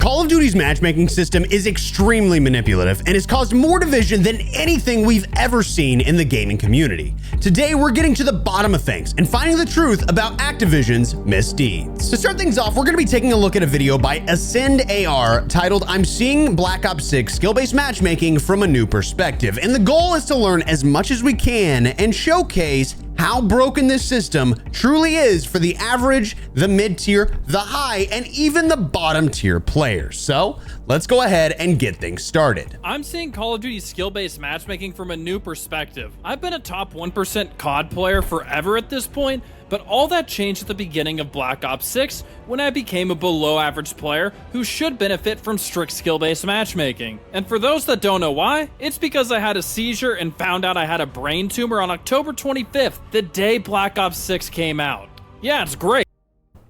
Call of Duty's matchmaking system is extremely manipulative and has caused more division than anything we've ever seen in the gaming community. Today, we're getting to the bottom of things and finding the truth about Activision's misdeeds. To start things off, we're going to be taking a look at a video by Ascend AR titled "I'm Seeing Black Ops 6 Skill-Based Matchmaking from a New Perspective," and the goal is to learn as much as we can and showcase how broken this system truly is for the average, the mid-tier, the high, and even the bottom-tier players. So let's go ahead and get things started. I'm seeing Call of Duty skill-based matchmaking from a new perspective. I've been a top 1% COD player forever at this point, but all that changed at the beginning of Black Ops 6 when I became a below average player who should benefit from strict skill-based matchmaking. And for those that don't know why, it's because I had a seizure and found out I had a brain tumor on October 25th, the day Black Ops 6 came out. Yeah, it's great.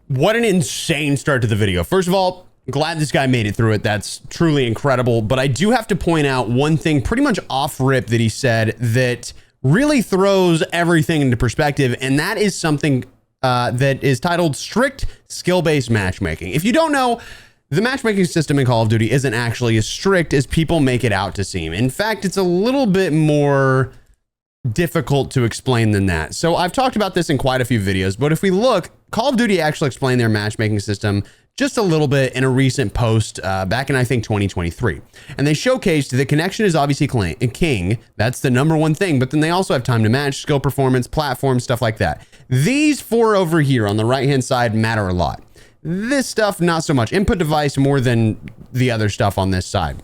What an insane start to the video. First of all, glad this guy made it through it. That's truly incredible. But I do have to point out one thing pretty much off rip that he said that really throws everything into perspective, and that is something that is titled strict skill-based matchmaking. If you don't know, the matchmaking system in Call of Duty isn't actually as strict as people make it out to seem. In fact, it's a little bit more difficult to explain than that. So I've talked about this in quite a few videos, but if we look, Call of Duty actually explained their matchmaking system just a little bit in a recent post back in, I think, 2023. And they showcased the connection is obviously king. That's the number one thing. But then they also have time to match, skill performance, platform, stuff like that. These four over here on the right-hand side matter a lot. This stuff, not so much. Input device more than the other stuff on this side.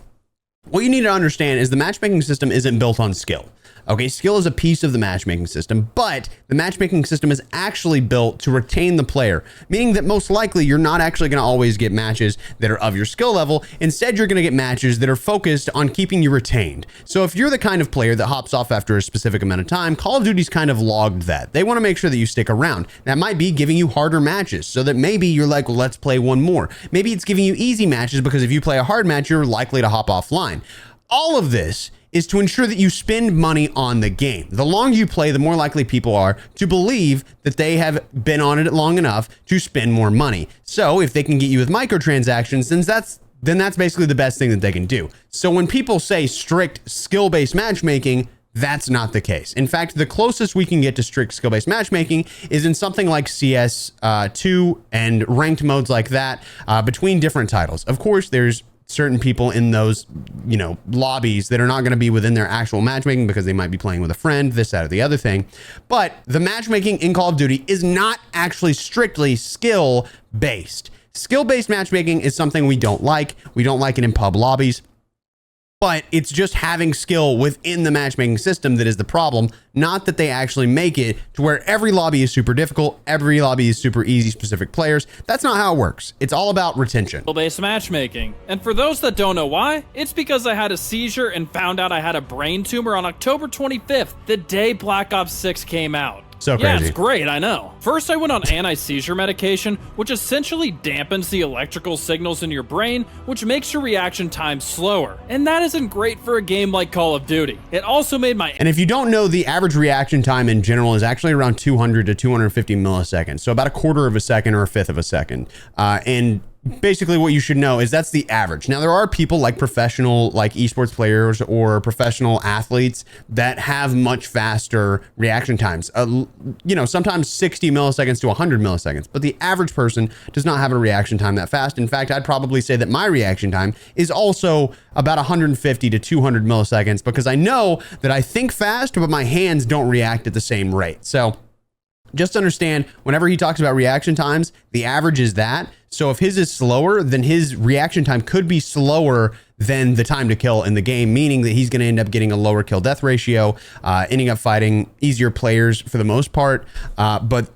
What you need to understand is the matchmaking system isn't built on skill. Okay, skill is a piece of the matchmaking system, but the matchmaking system is actually built to retain the player, meaning that most likely you're not actually going to always get matches that are of your skill level. Instead, you're going to get matches that are focused on keeping you retained. So if you're the kind of player that hops off after a specific amount of time, Call of Duty's kind of logged that. They want to make sure that you stick around. That might be giving you harder matches so that maybe you're like, well, let's play one more. Maybe it's giving you easy matches because if you play a hard match, you're likely to hop offline. All of this is to ensure that you spend money on the game. The longer you play, the more likely people are to believe that they have been on it long enough to spend more money. So if they can get you with microtransactions, then that's basically the best thing that they can do. So when people say strict skill-based matchmaking, that's not the case. In fact, the closest we can get to strict skill-based matchmaking is in something like CS2 and ranked modes like that between different titles. Of course, there's certain people in those, lobbies that are not going to be within their actual matchmaking because they might be playing with a friend, this, that, or the other thing. But the matchmaking in Call of Duty is not actually strictly skill-based. Skill-based matchmaking is something we don't like. We don't like it in pub lobbies. But it's just having skill within the matchmaking system that is the problem, not that they actually make it to where every lobby is super difficult, every lobby is super easy, specific players. That's not how it works. It's all about retention. Skill-based matchmaking. And for those that don't know why, it's because I had a seizure and found out I had a brain tumor on October 25th, the day Black Ops 6 came out. So crazy. Yeah, it's great, I know. First, I went on anti-seizure medication, which essentially dampens the electrical signals in your brain, which makes your reaction time slower. And that isn't great for a game like Call of Duty. It also made my... And if you don't know, the average reaction time in general is actually around 200 to 250 milliseconds. So about a quarter of a second or a fifth of a second. And basically what you should know is that's the average. Now there are people like professional, like esports players or professional athletes that have much faster reaction times, sometimes 60 milliseconds to 100 milliseconds, but the average person does not have a reaction time that fast. In fact, I'd probably say that my reaction time is also about 150 to 200 milliseconds because I know that I think fast, but my hands don't react at the same rate. So just understand, whenever he talks about reaction times, the average is that. So if his is slower, then his reaction time could be slower than the time to kill in the game, meaning that he's going to end up getting a lower kill death ratio, ending up fighting easier players for the most part. But,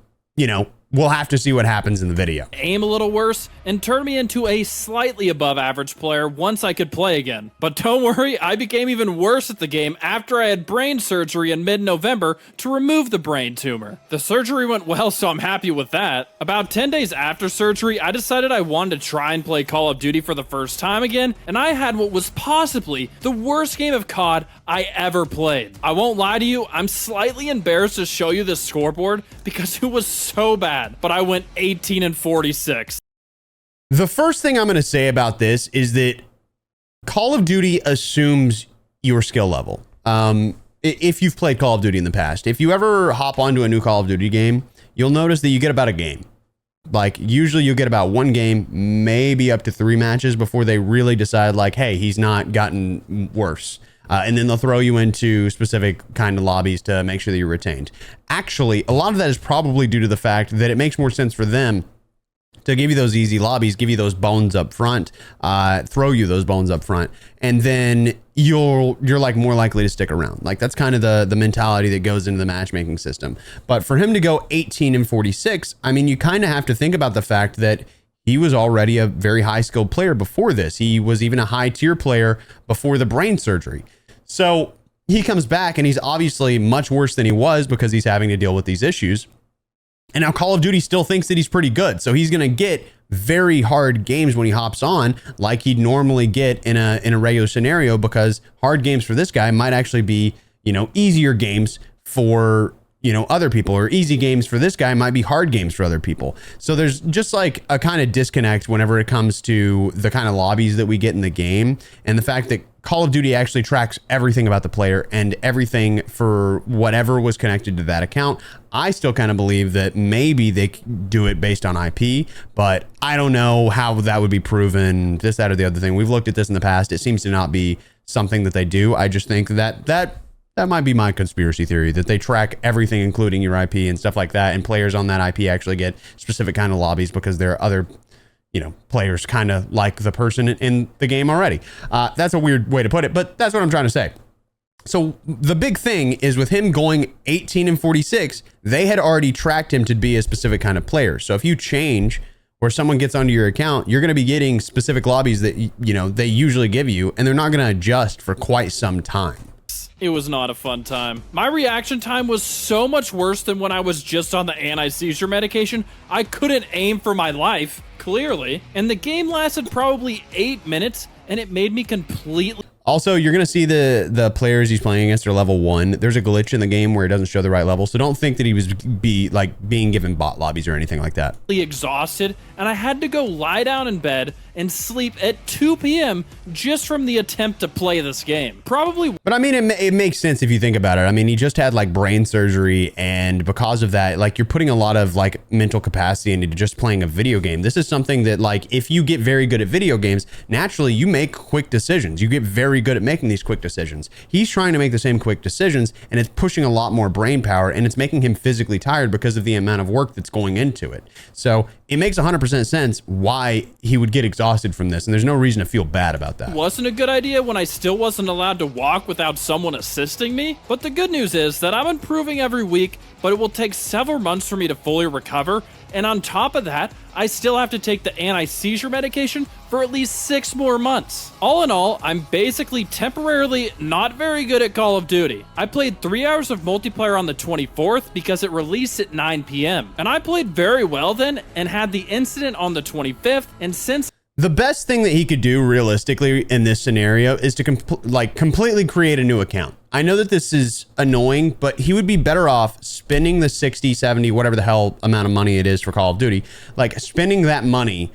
we'll have to see what happens in the video. Aim a little worse and turned me into a slightly above average player once I could play again. But don't worry, I became even worse at the game after I had brain surgery in mid-November to remove the brain tumor. The surgery went well, so I'm happy with that. About 10 days after surgery, I decided I wanted to try and play Call of Duty for the first time again, and I had what was possibly the worst game of COD I ever played. I won't lie to you, I'm slightly embarrassed to show you this scoreboard because it was so bad, but I went 18 and 46. The first thing I'm going to say about this is that Call of Duty assumes your skill level. If you've played Call of Duty in the past, if you ever hop onto a new Call of Duty game, you'll notice that you get about a game. Like usually you get about one game, maybe up to 3 matches before they really decide like, hey, he's not gotten worse. And then they'll throw you into specific kind of lobbies to make sure that you're retained. Actually, a lot of that is probably due to the fact that it makes more sense for them to give you those easy lobbies, give you those bones up front, throw you those bones up front, and then you're like more likely to stick around. Like that's kind of the mentality that goes into the matchmaking system. But for him to go 18 and 46, I mean, you kind of have to think about the fact that he was already a very high skilled player before this. He was even a high tier player before the brain surgery. So he comes back and he's obviously much worse than he was because he's having to deal with these issues. And now Call of Duty still thinks that he's pretty good. So he's going to get very hard games when he hops on like he'd normally get in a regular scenario, because hard games for this guy might actually be, you know, easier games for, you know, other people, or easy games for this guy might be hard games for other people. So there's just like a kind of disconnect whenever it comes to the kind of lobbies that we get in the game, and the fact that Call of Duty actually tracks everything about the player and everything for whatever was connected to that account. I still kind of believe that maybe they do it based on IP, but I don't know how that would be proven, this, that, or the other thing. We've looked at this in the past. It seems to not be something that they do. I just think that might be my conspiracy theory, that they track everything, including your IP and stuff like that. And players on that IP actually get specific kind of lobbies because there are other, you know, players kind of like the person in the game already. That's a weird way to put it, but that's what I'm trying to say. So the big thing is with him going 18 and 46, they had already tracked him to be a specific kind of player. So if you change or someone gets onto your account, you're going to be getting specific lobbies that, you know, they usually give you, and they're not going to adjust for quite some time. It was not a fun time. My reaction time was so much worse than when I was just on the anti-seizure medication. I couldn't aim for my life, clearly. And the game lasted probably 8 minutes, and it made me completely... Also, you're going to see the players he's playing against are level 1. There's a glitch in the game where it doesn't show the right level, so don't think that he was being given bot lobbies or anything like that. Exhausted, and I had to go lie down in bed and sleep at 2 p.m. just from the attempt to play this game. Probably. But I mean, it makes sense if you think about it. I mean, he just had like brain surgery, and because of that, like you're putting a lot of like mental capacity into just playing a video game. This is something that, like, if you get very good at video games, naturally you make quick decisions. You get very good at making these quick decisions. He's trying to make the same quick decisions, and it's pushing a lot more brain power, and it's making him physically tired because of the amount of work that's going into it. So it makes 100% sense why he would get exhausted from this, and there's no reason to feel bad about that. Wasn't a good idea when I still wasn't allowed to walk without someone assisting me. But the good news is that I'm improving every week, but it will take several months for me to fully recover. And on top of that, I still have to take the anti-seizure medication for at least 6 more months. All in all, I'm basically temporarily not very good at Call of Duty. I played 3 hours of multiplayer on the 24th because it released at 9 p.m. And I played very well then and had the incident on the 25th, and since... The best thing that he could do realistically in this scenario is to completely create a new account. I know that this is annoying, but he would be better off spending the 60, 70, whatever the hell amount of money it is for Call of Duty, like spending that money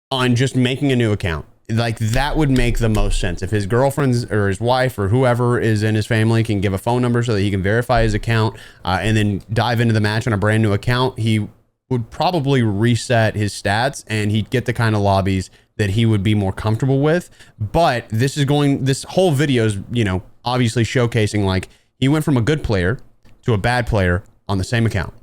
on just making a new account. Like that would make the most sense. If his girlfriend's or his wife or whoever is in his family can give a phone number so that he can verify his account and then dive into the match on a brand new account, he would probably reset his stats and he'd get the kind of lobbies that he would be more comfortable with. But this whole video is, you know, obviously showcasing like he went from a good player to a bad player on the same account.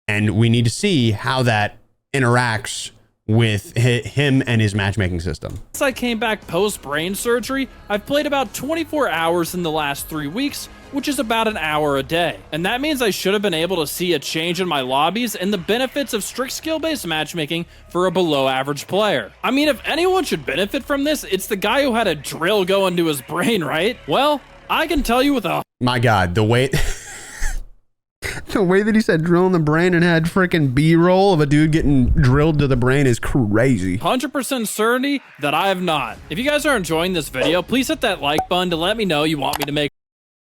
And we need to see how that interacts with him and his matchmaking system. Since I came back post brain surgery, I've played about 24 hours in the last 3 weeks, which is about an hour a day. And that means I should have been able to see a change in my lobbies and the benefits of strict skill-based matchmaking for a below average player. I mean, if anyone should benefit from this, it's the guy who had a drill go into his brain, right? Well, I can tell you with a... My God, the way... The way that he said drill in the brain and had freaking B-roll of a dude getting drilled to the brain is crazy. 100% certainty that I have not. If you guys are enjoying this video, please hit that like button to let me know you want me to make...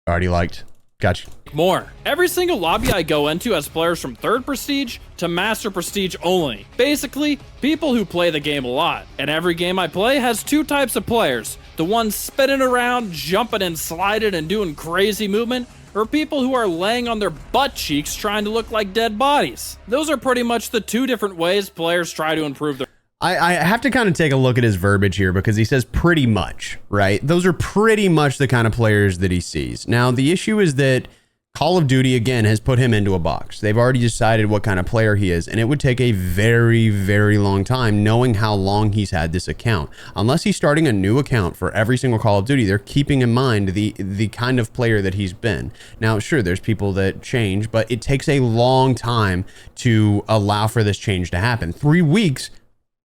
Already liked. Gotcha. More. Every single lobby I go into has players from 3rd Prestige to Master Prestige only. Basically, people who play the game a lot. And every game I play has 2 types of players. The ones spinning around, jumping and sliding and doing crazy movement, or people who are laying on their butt cheeks trying to look like dead bodies. Those are pretty much the 2 different ways players try to improve their... I have to kind of take a look at his verbiage here because he says pretty much, right? Those are pretty much the kind of players that he sees. Now, the issue is that Call of Duty, again, has put him into a box. They've already decided what kind of player he is, and it would take a very, very long time knowing how long he's had this account. Unless he's starting a new account for every single Call of Duty, they're keeping in mind the kind of player that he's been. Now, sure, there's people that change, but it takes a long time to allow for this change to happen. 3 weeks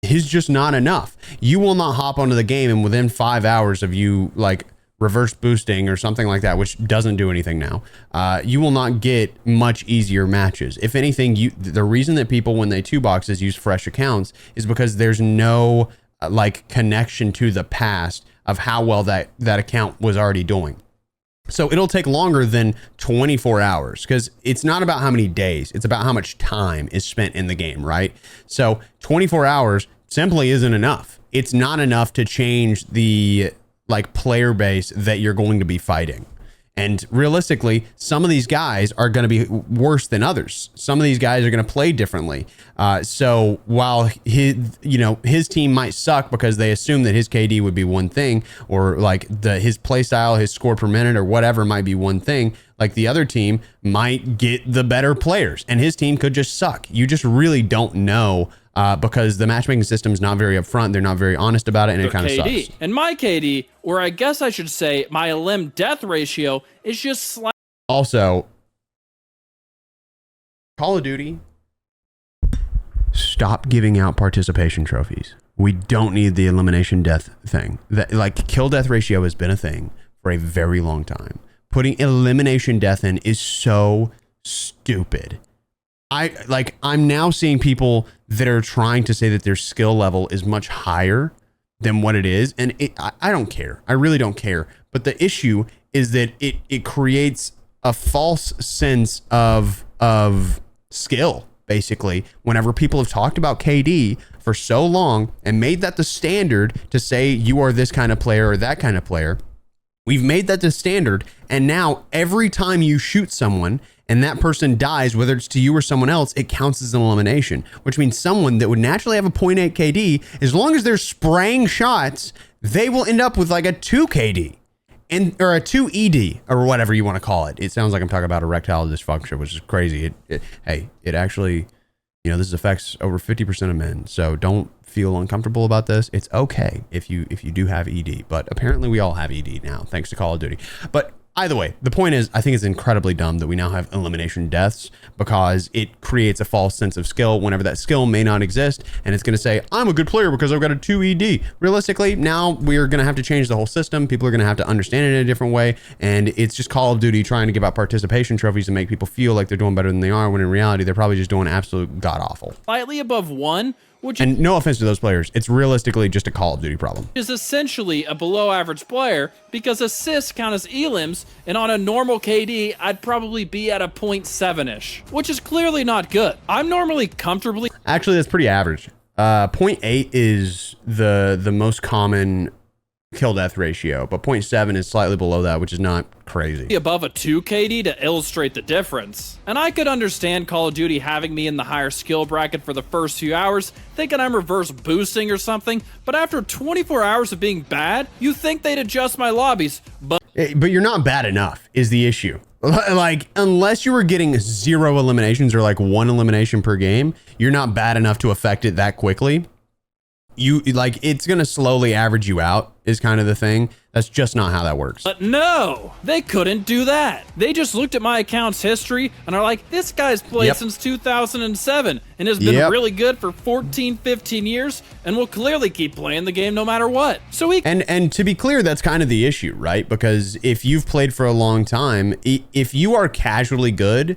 is just not enough. You will not hop onto the game and within 5 hours of you like reverse boosting or something like that, which doesn't do anything now, you will not get much easier matches. If anything, the reason that people, when they 2-boxes, use fresh accounts is because there's no like connection to the past of how well that account was already doing. So it'll take longer than 24 hours because it's not about how many days, it's about how much time is spent in the game, right? So 24 hours simply isn't enough. It's not enough to change the like player base that you're going to be fighting. And realistically, some of these guys are going to be worse than others. Some of these guys are going to play differently. So while his team might suck because they assume that his KD would be one thing, or like his play style, his score per minute, or whatever might be one thing, like the other team might get the better players, and his team could just suck. You just really don't know. Because the matchmaking system is not very upfront. They're not very honest about it, and it kind of sucks. And my KD, or I guess I should say my elim death ratio, is just slightly... Also, Call of Duty, stop giving out participation trophies. We don't need the elimination death thing. Like, kill death ratio has been a thing for a very long time. Putting elimination death in is so stupid. I'm now seeing people that are trying to say that their skill level is much higher than what it is. And I don't care. I really don't care. But the issue is that it creates a false sense of skill, basically, whenever people have talked about KD for so long and made that the standard to say you are this kind of player or that kind of player. We've made that the standard. And now every time you shoot someone and that person dies, whether it's to you or someone else, it counts as an elimination, which means someone that would naturally have a 0.8 KD, as long as they're spraying shots, they will end up with like a 2 KD or a 2 ED or whatever you want to call it. It sounds like I'm talking about erectile dysfunction, which is crazy. It actually, this affects over 50% of men. So don't feel uncomfortable about this. It's okay if you do have ED, but apparently we all have ED now, thanks to Call of Duty. But either way, the point is, I think it's incredibly dumb that we now have elimination deaths because it creates a false sense of skill whenever that skill may not exist. And it's going to say, I'm a good player because I've got a 2 ED. Realistically, now we're going to have to change the whole system. People are going to have to understand it in a different way. And it's just Call of Duty trying to give out participation trophies to make people feel like they're doing better than they are, when in reality, they're probably just doing absolute god awful. Slightly above 1. And no offense to those players, it's realistically just a Call of Duty problem. Is essentially a below average player because assists count as elims, and on a normal KD, I'd probably be at a 0.7-ish, which is clearly not good. I'm normally comfortably... Actually, that's pretty average. 0.8 is the most common kill death ratio, but 0.7 is slightly below that, which is not crazy. Above a 2 KD to illustrate the difference. And I could understand Call of Duty having me in the higher skill bracket for the first few hours, thinking I'm reverse boosting or something, but after 24 hours of being bad, you think they'd adjust my lobbies, but you're not bad enough is the issue. Like, unless you were getting 0 eliminations or like 1 elimination per game, you're not bad enough to affect it that quickly. It's gonna slowly average you out is kind of the thing. That's just not how that works. But no, they couldn't do that. They just looked at my account's history and are like, this guy's played since 2007 and has been really good for 14, 15 years and will clearly keep playing the game no matter what. So and to be clear, that's kind of the issue, right? Because if you've played for a long time, if you are casually good,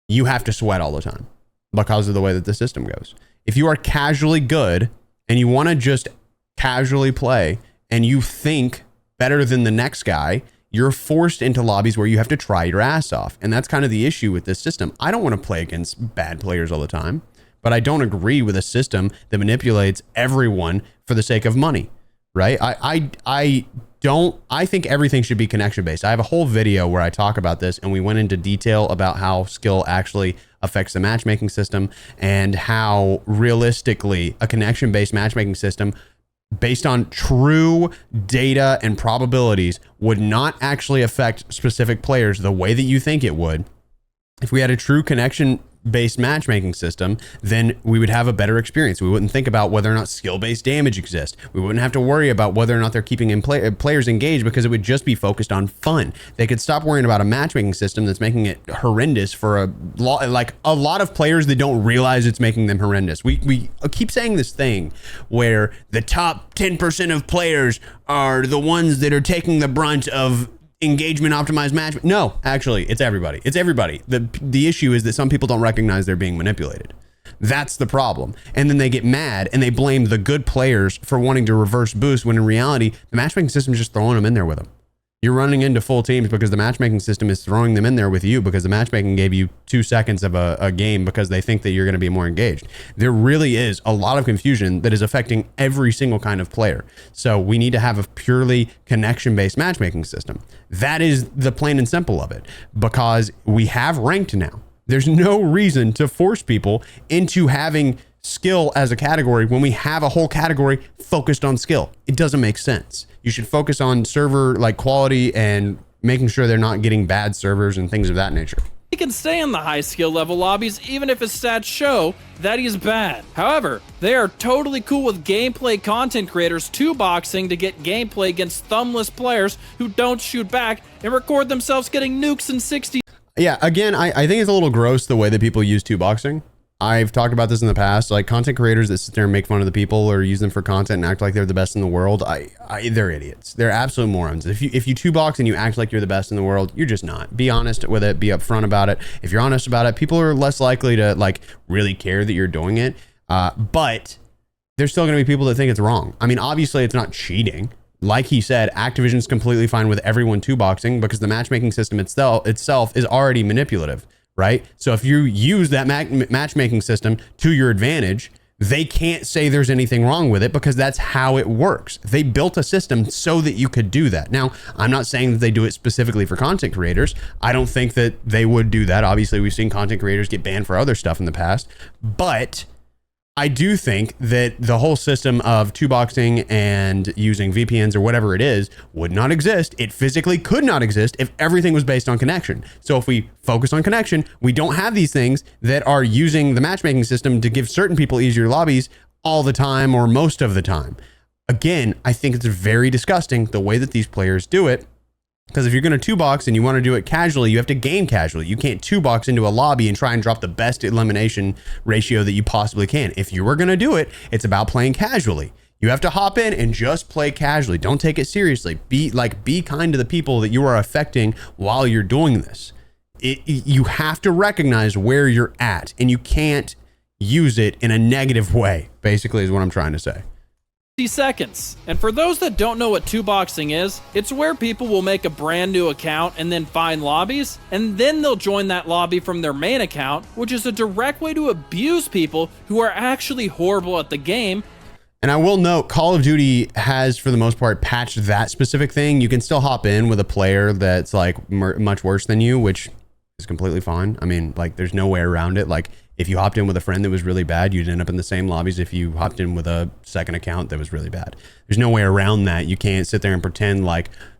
you have to sweat all the time because of the way that the system goes. If you are casually good and you want to just casually play and you think better than the next guy, you're forced into lobbies where you have to try your ass off. And that's kind of the issue with this system. I don't want to play against bad players all the time, but I don't agree with a system that manipulates everyone for the sake of money, right? I think everything should be connection based. I have a whole video where I talk about this, and we went into detail about how skill actually affects the matchmaking system and how realistically a connection based matchmaking system based on true data and probabilities would not actually affect specific players the way that you think it would. If we had a true connection based matchmaking system, then we would have a better experience. We wouldn't think about whether or not skill based damage exists. We wouldn't have to worry about whether or not they're keeping players engaged, because it would just be focused on fun. They could stop worrying about a matchmaking system that's making it horrendous for a lot of players that don't realize it's making them horrendous. We keep saying this thing where the top 10% of players are the ones that are taking the brunt of engagement optimized match. No, actually, it's everybody. It's everybody. The issue is that some people don't recognize they're being manipulated. That's the problem. And then they get mad and they blame the good players for wanting to reverse boost, when in reality, the matchmaking system is just throwing them in there with them. You're running into full teams because the matchmaking system is throwing them in there with you, because the matchmaking gave you 2 seconds of a game because they think that you're going to be more engaged. There really is a lot of confusion that is affecting every single kind of player. So we need to have a purely connection-based matchmaking system. That is the plain and simple of it, because we have ranked now. There's no reason to force people into having skill as a category when we have a whole category focused on skill. It doesn't make sense. You should focus on server quality and making sure they're not getting bad servers and things of that nature. He can stay in the high skill level lobbies even if his stats show that he's bad. However, they are totally cool with gameplay content creators 2-boxing to get gameplay against thumbless players who don't shoot back and record themselves getting nukes in 60. Yeah, again, I think it's a little gross the way that people use 2-boxing. I've talked about this in the past, like content creators that sit there and make fun of the people or use them for content and act like they're the best in the world. They're idiots. They're absolute morons. If you 2-box and you act like you're the best in the world, you're just not. Be honest with it. Be upfront about it. If you're honest about it, people are less likely to really care that you're doing it. But there's still going to be people that think it's wrong. I mean, obviously it's not cheating. Like he said, Activision's completely fine with everyone 2-boxing because the matchmaking system itself is already manipulative. Right? So if you use that matchmaking system to your advantage, they can't say there's anything wrong with it because that's how it works. They built a system so that you could do that. Now, I'm not saying that they do it specifically for content creators. I don't think that they would do that. Obviously, we've seen content creators get banned for other stuff in the past, but I do think that the whole system of 2-boxing and using VPNs or whatever it is would not exist. It physically could not exist if everything was based on connection. So if we focus on connection, we don't have these things that are using the matchmaking system to give certain people easier lobbies all the time or most of the time. Again, I think it's very disgusting the way that these players do it. Because if you're going to 2-box and you want to do it casually, you have to game casually. You can't 2-box into a lobby and try and drop the best elimination ratio that you possibly can. If you were going to do it, it's about playing casually. You have to hop in and just play casually. Don't take it seriously. Be kind to the people that you are affecting while you're doing this. You have to recognize where you're at, and you can't use it in a negative way, basically, is what I'm trying to say. Seconds. And for those that don't know what 2-boxing is, it's where people will make a brand new account and then find lobbies, and then they'll join that lobby from their main account, which is a direct way to abuse people who are actually horrible at the game. And I will note, Call of Duty has, for the most part, patched that specific thing. You can still hop in with a player that's much worse than you, which is completely fine. I mean, there's no way around it. If you hopped in with a friend that was really bad, you'd end up in the same lobbies if you hopped in with a second account that was really bad. There's no way around that. You can't sit there and pretend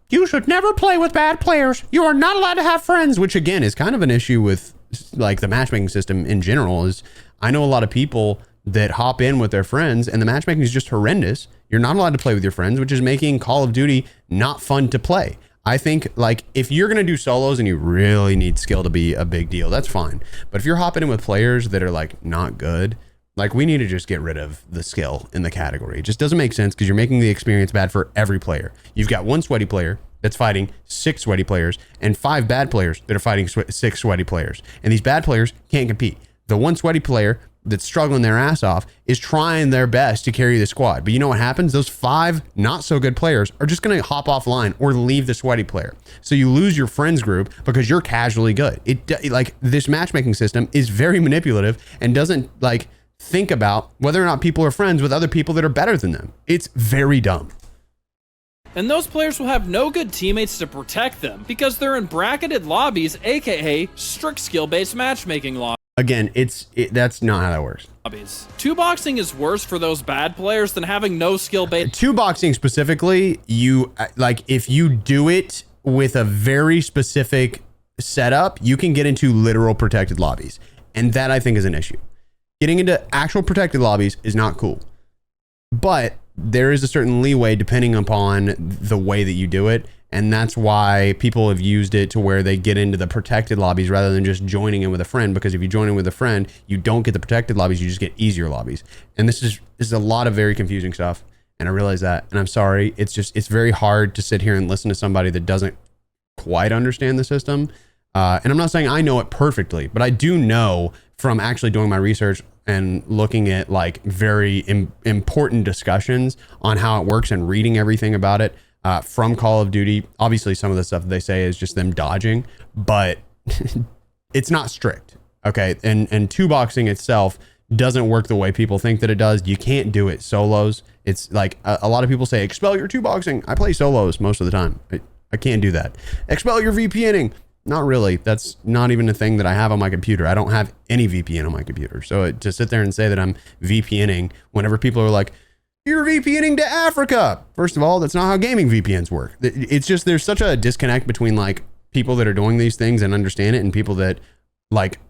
you should never play with bad players. You are not allowed to have friends, which again is kind of an issue with the matchmaking system in general. Is I know a lot of people that hop in with their friends and the matchmaking is just horrendous. You're not allowed to play with your friends, which is making Call of Duty not fun to play. I think if you're going to do solos and you really need skill to be a big deal, that's fine. But if you're hopping in with players that are not good, we need to just get rid of the skill in the category. It just doesn't make sense because you're making the experience bad for every player. You've got one sweaty player that's fighting 6 sweaty players and 5 bad players that are fighting 6 sweaty players. And these bad players can't compete. The one sweaty player that's struggling their ass off is trying their best to carry the squad. But you know what happens? Those 5 not so good players are just going to hop offline or leave the sweaty player. So you lose your friends group because you're casually good. Like this matchmaking system is very manipulative and doesn't like think about whether or not people are friends with other people that are better than them. It's very dumb. And those players will have no good teammates to protect them because they're in bracketed lobbies, aka strict skill-based matchmaking lobbies. Again, that's not how that works. Two boxing is worse for those bad players than having no skill-based. Two boxing specifically, you like if you do it with a very specific setup, you can get into literal protected lobbies, and that I think is an issue. Getting into actual protected lobbies is not cool, but there is a certain leeway depending upon the way that you do it. And that's why people have used it to where they get into the protected lobbies rather than just joining in with a friend. Because if you join in with a friend, you don't get the protected lobbies, you just get easier lobbies. And this is a lot of very confusing stuff. And I realize that, and I'm sorry. It's very hard to sit here and listen to somebody that doesn't quite understand the system. And I'm not saying I know it perfectly, but I do know from actually doing my research and looking at like very important discussions on how it works and reading everything about it from Call of Duty. Obviously, some of the stuff that they say is just them dodging, but it's not strict. Okay. And two boxing itself doesn't work the way people think that it does. You can't do it solos. It's like a lot of people say, expel your two boxing. I play solos most of the time. I can't do that. Expel your VPNing. Not really. That's not even a thing that I have on my computer. I don't have any VPN on my computer. So to sit there and say that I'm VPNing whenever people are like, you're VPNing to Africa. First of all, that's not how gaming VPNs work. It's just, there's such a disconnect between like people that are doing these things and understand it and people that like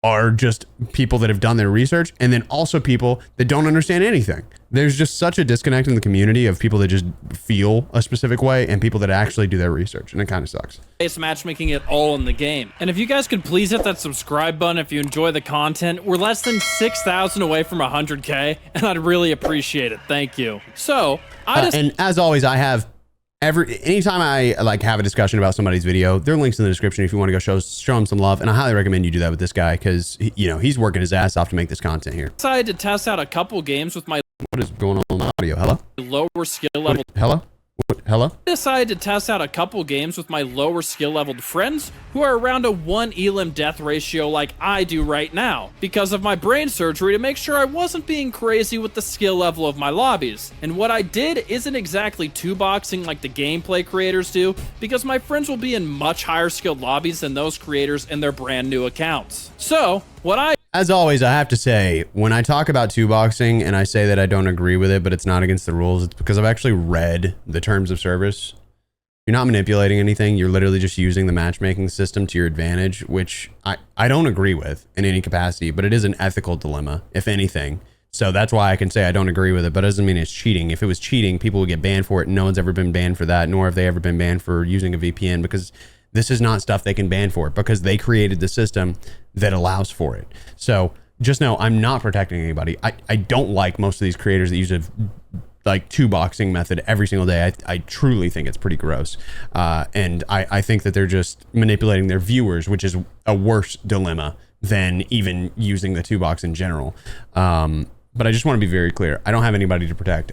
are just people that have done their research, and then also people that don't understand anything. There's just such a disconnect in the community of people that just feel a specific way and people that actually do their research, and it kind of sucks. It's matchmaking it all in the game. And if you guys could please hit that subscribe button if you enjoy the content. We're less than 6,000 away from 100K, and I'd really appreciate it. Thank you. So, and as always, I have anytime I like have a discussion about somebody's video, there are links in the description if you want to go show them some love. And I highly recommend you do that with this guy because he's working his ass off to make this content here. Decided to test out a couple games with my what is going on in the audio? Hello? Lower skill level. Hello? Hello? I decided to test out a couple games with my lower skill leveled friends who are around a 1 elim death ratio like I do right now because of my brain surgery to make sure I wasn't being crazy with the skill level of my lobbies. And what I did isn't exactly two boxing like the gameplay creators do because my friends will be in much higher skilled lobbies than those creators in their brand new accounts. So as always, I have to say, when I talk about two boxing and I say that I don't agree with it, but it's not against the rules, it's because I've actually read the terms of service. You're not manipulating anything. You're literally just using the matchmaking system to your advantage, which I don't agree with in any capacity, but it is an ethical dilemma, if anything. So that's why I can say I don't agree with it, but it doesn't mean it's cheating. If it was cheating, people would get banned for it. No one's ever been banned for that, nor have they ever been banned for using a VPN because this is not stuff they can ban for because they created the system that allows for it. So just know I'm not protecting anybody. I don't like most of these creators that use a like two boxing method every single day. I truly think it's pretty gross. And I think that they're just manipulating their viewers, which is a worse dilemma than even using the two box in general. But I just want to be very clear. I don't have anybody to protect.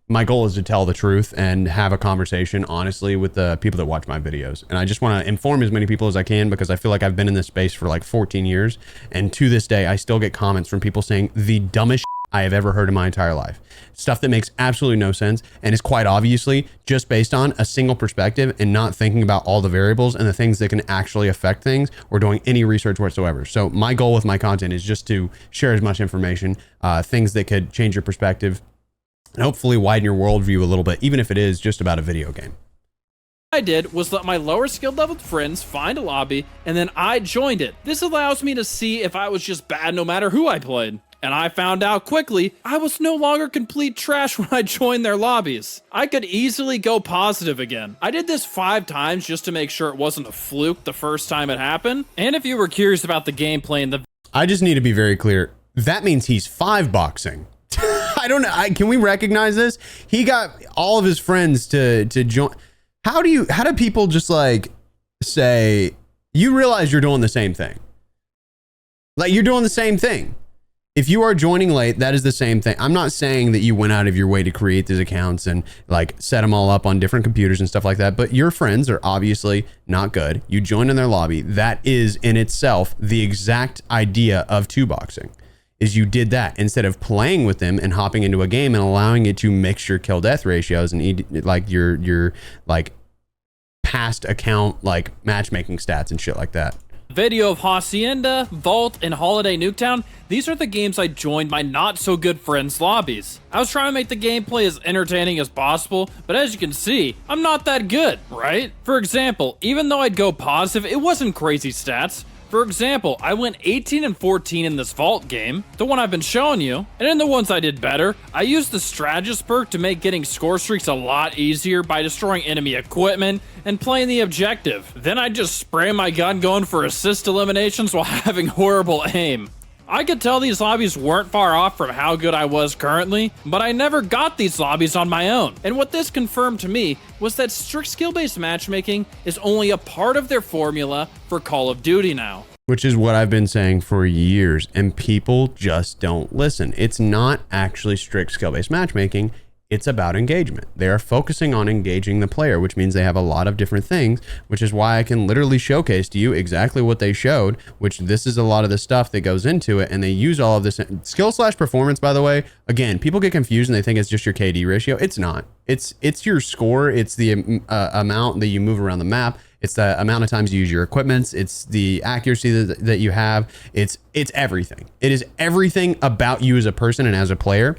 My goal is to tell the truth and have a conversation honestly with the people that watch my videos. And I just want to inform as many people as I can because I feel like I've been in this space for like 14 years. And to this day, I still get comments from people saying the dumbest I have ever heard in my entire life. Stuff that makes absolutely no sense and is quite obviously just based on a single perspective and not thinking about all the variables and the things that can actually affect things or doing any research whatsoever. So my goal with my content is just to share as much information, things that could change your perspective, and hopefully widen your worldview a little bit, even if it is just about a video game. What I did was let my lower skill leveled friends find a lobby, and then I joined it. This allows me to see if I was just bad no matter who I played. And I found out quickly I was no longer complete trash when I joined their lobbies. I could easily go positive again. I did this 5 times just to make sure it wasn't a fluke the first time it happened. And if you were curious about the gameplay and I just need to be very clear. That means he's 5 boxing. I don't know. Can we recognize this? He got all of his friends to join. How do people just like say, you realize you're doing the same thing? Like you're doing the same thing. If you are joining late, that is the same thing. I'm not saying that you went out of your way to create these accounts and like set them all up on different computers and stuff like that, but your friends are obviously not good. You joined in their lobby. That is in itself the exact idea of two boxing. Is you did that instead of playing with them and hopping into a game and allowing it to mix your kill death ratios and like your like past account like matchmaking stats and shit like that. Video of Hacienda, Vault, and Holiday Nuketown, these are the games I joined my not so good friends' lobbies. I was trying to make the gameplay as entertaining as possible, but as you can see, I'm not that good, right? For example, even though I'd go positive, it wasn't crazy stats. For example, I went 18 and 14 in this Vault game, the one I've been showing you, and in the ones I did better, I used the Strategist perk to make getting score streaks a lot easier by destroying enemy equipment and playing the objective. Then I'd just spray my gun going for assist eliminations while having horrible aim. I could tell these lobbies weren't far off from how good I was currently, but I never got these lobbies on my own. And what this confirmed to me was that strict skill-based matchmaking is only a part of their formula for Call of Duty now. Which is what I've been saying for years, and people just don't listen. It's not actually strict skill-based matchmaking. It's about engagement. They are focusing on engaging the player, which means they have a lot of different things, which is why I can literally showcase to you exactly what they showed, which this is a lot of the stuff that goes into it, and they use all of this skill/performance, by the way. Again, people get confused and they think it's just your KD ratio. It's not. It's your score. It's the amount that you move around the map. It's the amount of times you use your equipments. It's the accuracy that you have. It's everything. It is everything about you as a person and as a player.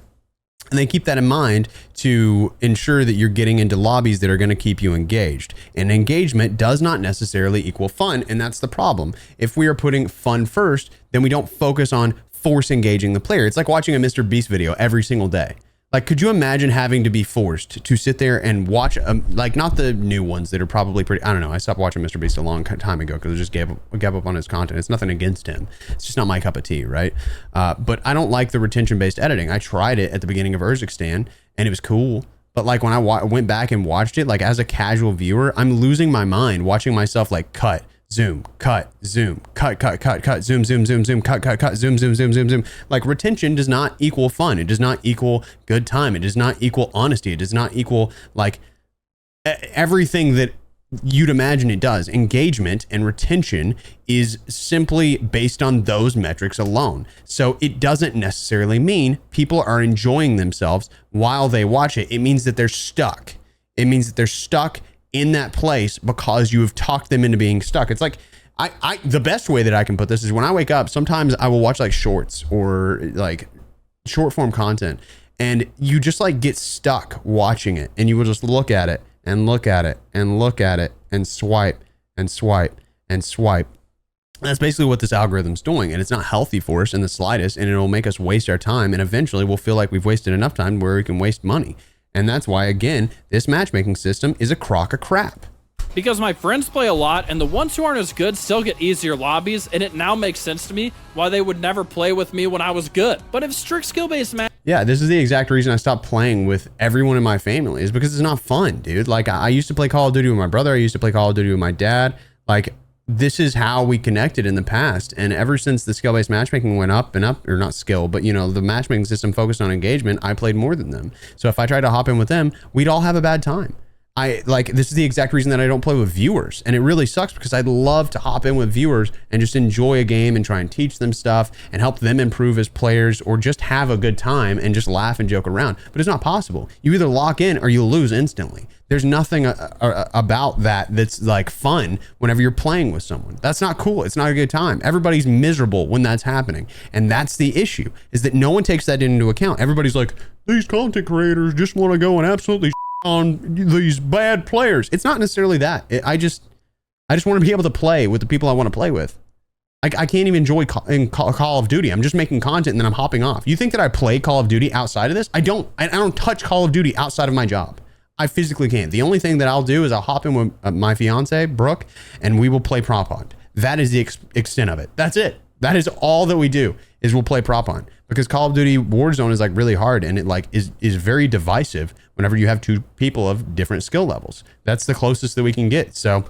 And they keep that in mind to ensure that you're getting into lobbies that are going to keep you engaged. And engagement does not necessarily equal fun. And that's the problem. If we are putting fun first, then we don't focus on force engaging the player. It's like watching a Mr. Beast video every single day. Like, could you imagine having to be forced to sit there and watch, like, not the new ones that are probably pretty, I don't know. I stopped watching Mr. Beast a long time ago because I just gave up on his content. It's nothing against him. It's just not my cup of tea, right? But I don't like the retention-based editing. I tried it at the beginning of Urzikstan, and it was cool. But, like, when I went back and watched it, like, as a casual viewer, I'm losing my mind watching myself, like, cut, zoom, cut, zoom, cut, zoom, zoom, zoom, zoom, cut, zoom, zoom, zoom, zoom, zoom. Like, retention does not equal fun. It does not equal good time. It does not equal honesty. It does not equal, like, everything that you'd imagine it does. Engagement and retention is simply based on those metrics alone. So it doesn't necessarily mean people are enjoying themselves while they watch it. It means that they're stuck. It means that they're stuck in that place because you have talked them into being stuck. It's like, the best way that I can put this is when I wake up, sometimes I will watch like shorts or like short form content, and you just like get stuck watching it, and you will just look at it and look at it and look at it and swipe and swipe and swipe. That's basically what this algorithm's doing, and it's not healthy for us in the slightest, and it'll make us waste our time, and eventually we'll feel like we've wasted enough time where we can waste money. And that's why, again, this matchmaking system is a crock of crap. Because my friends play a lot, and the ones who aren't as good still get easier lobbies, and it now makes sense to me why they would never play with me when I was good. But if strict skill-based yeah, this is the exact reason I stopped playing with everyone in my family, is because it's not fun, dude. Like, I used to play Call of Duty with my brother. I used to play Call of Duty with my dad. Like, this is how we connected in the past. And ever since the skill-based matchmaking went up and up, or not skill, but, you know, the matchmaking system focused on engagement, I played more than them. So if I tried to hop in with them, we'd all have a bad time. This is the exact reason that I don't play with viewers. And it really sucks because I'd love to hop in with viewers and just enjoy a game and try and teach them stuff and help them improve as players, or just have a good time and just laugh and joke around. But it's not possible. You either lock in or you lose instantly. There's nothing about that's like fun whenever you're playing with someone. That's not cool. It's not a good time. Everybody's miserable when that's happening. And that's the issue, is that no one takes that into account. Everybody's like, these content creators just want to go and absolutely on these bad players. It's not necessarily that. I just want to be able to play with the people I want to play with. I can't even enjoy Call of Duty. I'm just making content and then I'm hopping off. You think that I play Call of Duty outside of this? I don't touch Call of Duty outside of my job. I physically can't. The only thing that I'll do is I'll hop in with my fiance, Brooke, and we will play prop hunt. That is the extent of it. That's it. That is all that we do, is we'll play prop hunt, because Call of Duty Warzone is like really hard, and it like is very divisive whenever you have two people of different skill levels. That's the closest that we can get. So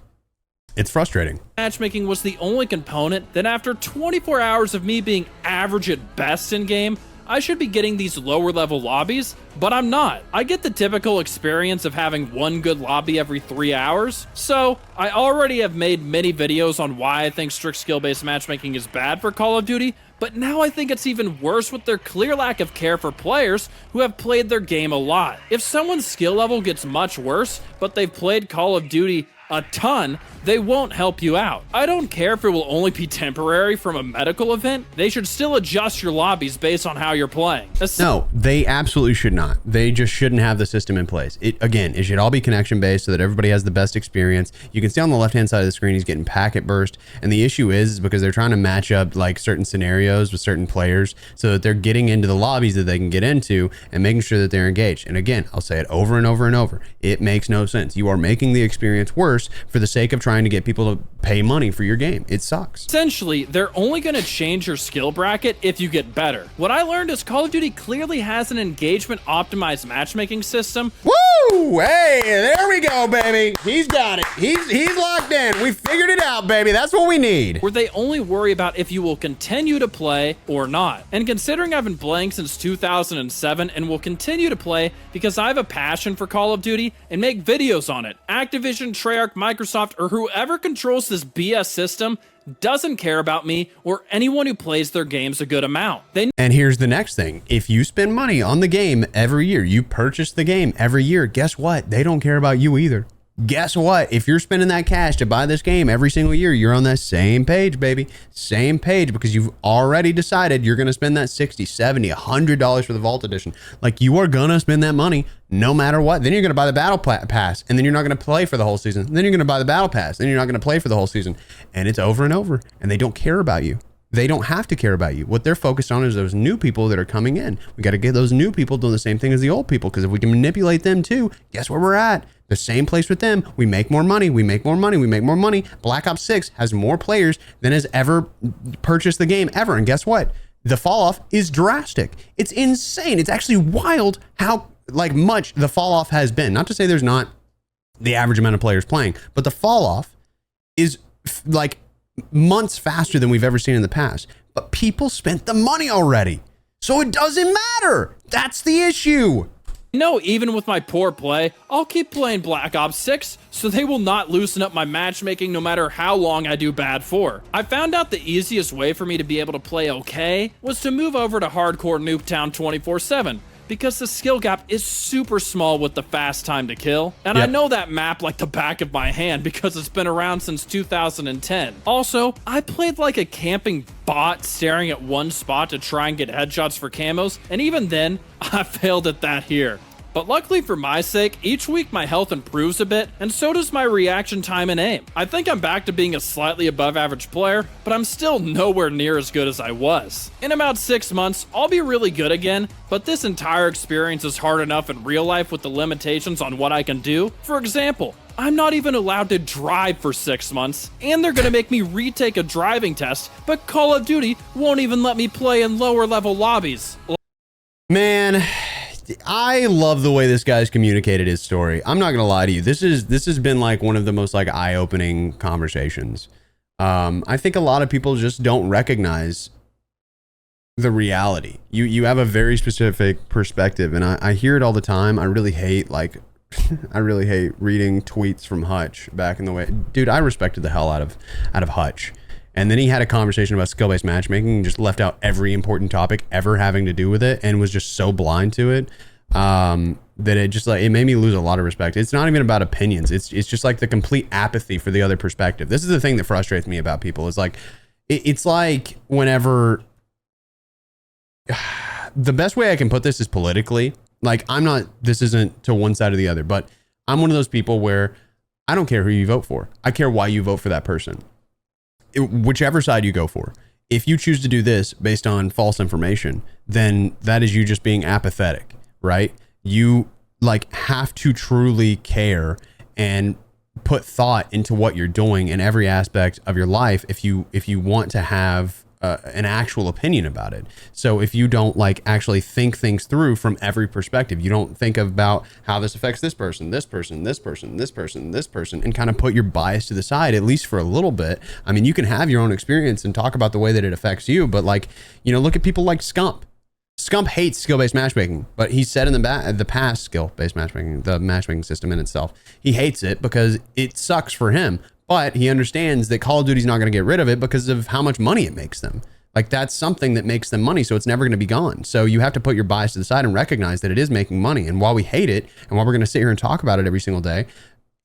It's frustrating. Matchmaking was the only component, then after 24 hours of me being average at best in game, I should be getting these lower level lobbies, but I'm not. I get the typical experience of having one good lobby every 3 hours, so I already have made many videos on why I think strict skill-based matchmaking is bad for Call of Duty, but now I think it's even worse with their clear lack of care for players who have played their game a lot. If someone's skill level gets much worse, but they've played Call of Duty a ton, they won't help you out. I don't care if it will only be temporary from a medical event, they should still adjust your lobbies based on how you're playing. No, they absolutely should not. They just shouldn't have the system in place. It should all be connection based so that everybody has the best experience. You can see on the left hand side of the screen, he's getting packet burst. And the issue is because they're trying to match up like certain scenarios with certain players so that they're getting into the lobbies that they can get into and making sure that they're engaged. And again, I'll say it over and over and over. It makes no sense. You are making the experience worse for the sake of trying to get people to pay money for your game. It sucks. Essentially, they're only going to change your skill bracket if you get better. What I learned is Call of Duty clearly has an engagement optimized matchmaking system. Woo! Hey, there we go, baby. He's got it. He's locked in. We figured it out, baby. That's what we need. Where they only worry about if you will continue to play or not. And considering I've been playing since 2007 and will continue to play because I have a passion for Call of Duty and make videos on it, Activision, Treyarch, Microsoft, or whoever controls this BS system doesn't care about me or anyone who plays their games a good amount. And here's the next thing. If you spend money on the game every year, you purchase the game every year, guess what? They don't care about you either. Guess what? If you're spending that cash to buy this game every single year, you're on that same page, baby. Same page, because you've already decided you're going to spend that $60, $70, $100 for the Vault Edition. Like, you are going to spend that money no matter what. Then you're going to buy the Battle Pass, and then you're not going to play for the whole season. Then you're going to buy the Battle Pass, then you're not going to play for the whole season. And it's over and over, and they don't care about you. They don't have to care about you. What they're focused on is those new people that are coming in. We got to get those new people doing the same thing as the old people, because if we can manipulate them too, guess where we're at? The same place with them. We make more money. We make more money. We make more money. Black Ops 6 has more players than has ever purchased the game ever. And guess what? The fall off is drastic. It's insane. It's actually wild how much the fall off has been. Not to say there's not the average amount of players playing, but the fall off is like months faster than we've ever seen in the past. But people spent the money already, so it doesn't matter. That's the issue. No, even with my poor play, I'll keep playing Black Ops 6, so they will not loosen up my matchmaking no matter how long I do bad for. I found out the easiest way for me to be able to play okay was to move over to Hardcore Noobtown 24/7. Because the skill gap is super small with the fast time to kill. And I know that map like the back of my hand because it's been around since 2010. Also, I played like a camping bot staring at one spot to try and get headshots for camos, and even then, I failed at that here. But luckily for my sake, each week my health improves a bit, and so does my reaction time and aim. I think I'm back to being a slightly above average player, but I'm still nowhere near as good as I was. In about 6 months, I'll be really good again, but this entire experience is hard enough in real life with the limitations on what I can do. For example, I'm not even allowed to drive for 6 months, and they're gonna make me retake a driving test, but Call of Duty won't even let me play in lower level lobbies. Man, I love the way this guy's communicated his story. I'm not gonna lie to you. This has been like one of the most like eye-opening conversations. I think a lot of people just don't recognize the reality. You have a very specific perspective, and I hear it all the time. I really hate I really hate reading tweets from Hutch back in the way. Dude, I respected the hell out of Hutch. And then he had a conversation about skill-based matchmaking and just left out every important topic ever having to do with it and was just so blind to it that it just it made me lose a lot of respect. It's not even about opinions. It's just like the complete apathy for the other perspective. This is the thing that frustrates me about people. It's like, it's like whenever, the best way I can put this is politically. Like, this isn't to one side or the other, but I'm one of those people where I don't care who you vote for. I care why you vote for that person. Whichever side you go for. If you choose to do this based on false information, then that is you just being apathetic, right? You have to truly care and put thought into what you're doing in every aspect of your life if you want to have an actual opinion about it. So if you don't like actually think things through from every perspective, you don't think about how this affects this person, this person, this person, this person, this person, and kind of put your bias to the side, at least for a little bit. I mean, you can have your own experience and talk about the way that it affects you, but like, you know, look at people like Scump. Scump hates skill-based matchmaking, but he said in the past skill-based matchmaking, the matchmaking system in itself, he hates it because it sucks for him. But he understands that Call of Duty's not going to get rid of it because of how much money it makes them. Like, that's something that makes them money, so it's never going to be gone. So you have to put your bias to the side and recognize that it is making money. And while we hate it, and while we're going to sit here and talk about it every single day,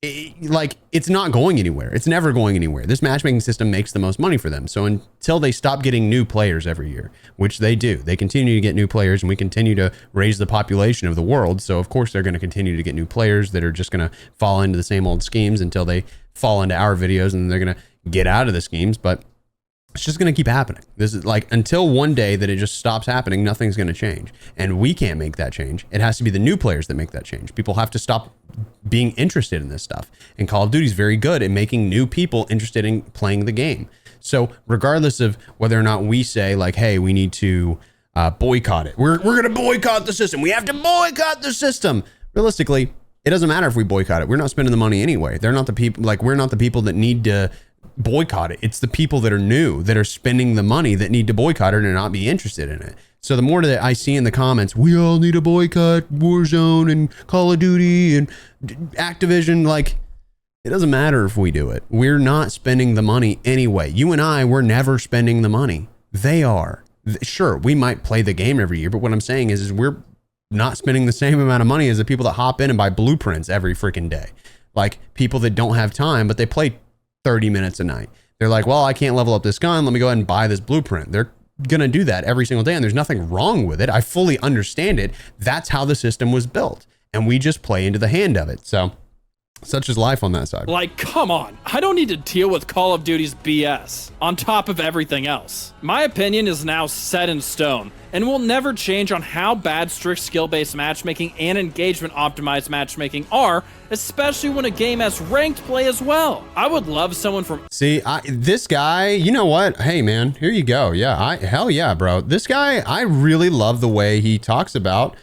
it's not going anywhere. It's never going anywhere. This matchmaking system makes the most money for them. So until they stop getting new players every year, which they do, they continue to get new players, and we continue to raise the population of the world. So of course they're going to continue to get new players that are just going to fall into the same old schemes until they fall into our videos, and then they're going to get out of the schemes. But it's just going to keep happening. This is like, until one day that it just stops happening, nothing's going to change. And we can't make that change. It has to be the new players that make that change. People have to stop being interested in this stuff. And Call of Duty is very good at making new people interested in playing the game. So regardless of whether or not we say like, hey, we need to boycott it. We're going to boycott the system. We have to boycott the system. Realistically, it doesn't matter if we boycott it. We're not spending the money anyway. They're not the people, like, we're not the people that need to boycott it. It's the people that are new, that are spending the money, that need to boycott it and not be interested in it. So the more that I see in the comments, we all need to boycott Warzone and Call of Duty and Activision, like, it doesn't matter if we do it. We're not spending the money anyway. You and I, we're never spending the money. They are. Sure, we might play the game every year, but what I'm saying is we're not spending the same amount of money as the people that hop in and buy blueprints every freaking day. Like, people that don't have time, but they play 30 minutes a night. They're like, well, I can't level up this gun. Let me go ahead and buy this blueprint. They're going to do that every single day, and there's nothing wrong with it. I fully understand it. That's how the system was built, and we just play into the hand of it. So such is life on that side. Like, come on. I don't need to deal with Call of Duty's BS on top of everything else. My opinion is now set in stone and will never change on how bad strict skill-based matchmaking and engagement-optimized matchmaking are, especially when a game has ranked play as well. I would love someone from... See, this guy, you know what? Hey, man, here you go. Yeah, hell yeah, bro. This guy, I really love the way he talks about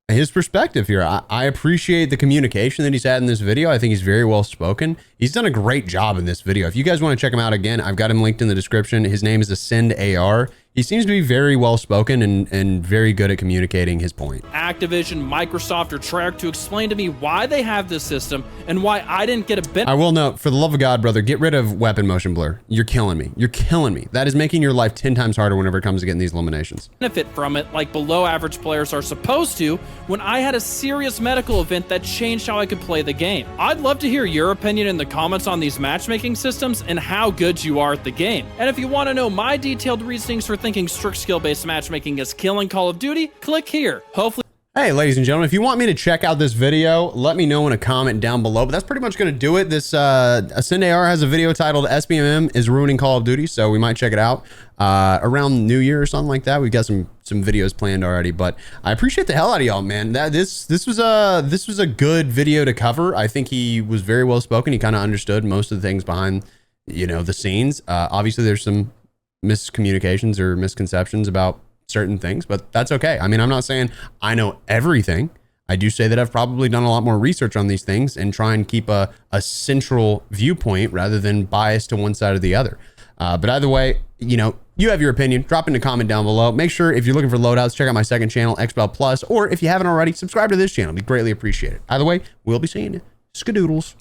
his perspective here. I appreciate the communication that he's had in this video. I think he's very well spoken. He's done a great job in this video. If you guys want to check him out again, I've got him linked in the description. His name is Ascend AR. He seems to be very well spoken and very good at communicating his point. Activision, Microsoft, or Treyarch to explain to me why they have this system and why I didn't get a bit. I will note, for the love of God, brother, get rid of weapon motion blur. You're killing me. You're killing me. That is making your life 10 times harder whenever it comes to getting these eliminations. Benefit from it like below average players are supposed to when I had a serious medical event that changed how I could play the game. I'd love to hear your opinion in the comments on these matchmaking systems and how good you are at the game. And if you want to know my detailed reasonings for thinking strict skill-based matchmaking is killing Call of Duty, click here. Hopefully. Hey, ladies and gentlemen, if you want me to check out this video, let me know in a comment down below. But that's pretty much going to do it. This Ascend AR has a video titled SBMM is ruining Call of Duty, so we might check it out around New Year or something like that. We've got some videos planned already, but I appreciate the hell out of y'all, man. This was a good video to cover. I think he was very well spoken. He kind of understood most of the things behind, you know, the scenes. Obviously, there's some miscommunications or misconceptions about certain things, but that's okay. I mean, I'm not saying I know everything. I do say that I've probably done a lot more research on these things and try and keep a central viewpoint rather than bias to one side or the other. But either way, you know, you have your opinion. Drop in a comment down below. Make sure if you're looking for loadouts, check out my second channel, Expel Plus, or if you haven't already, subscribe to this channel. It'd be greatly appreciated. Either way, we'll be seeing you. Skadoodles.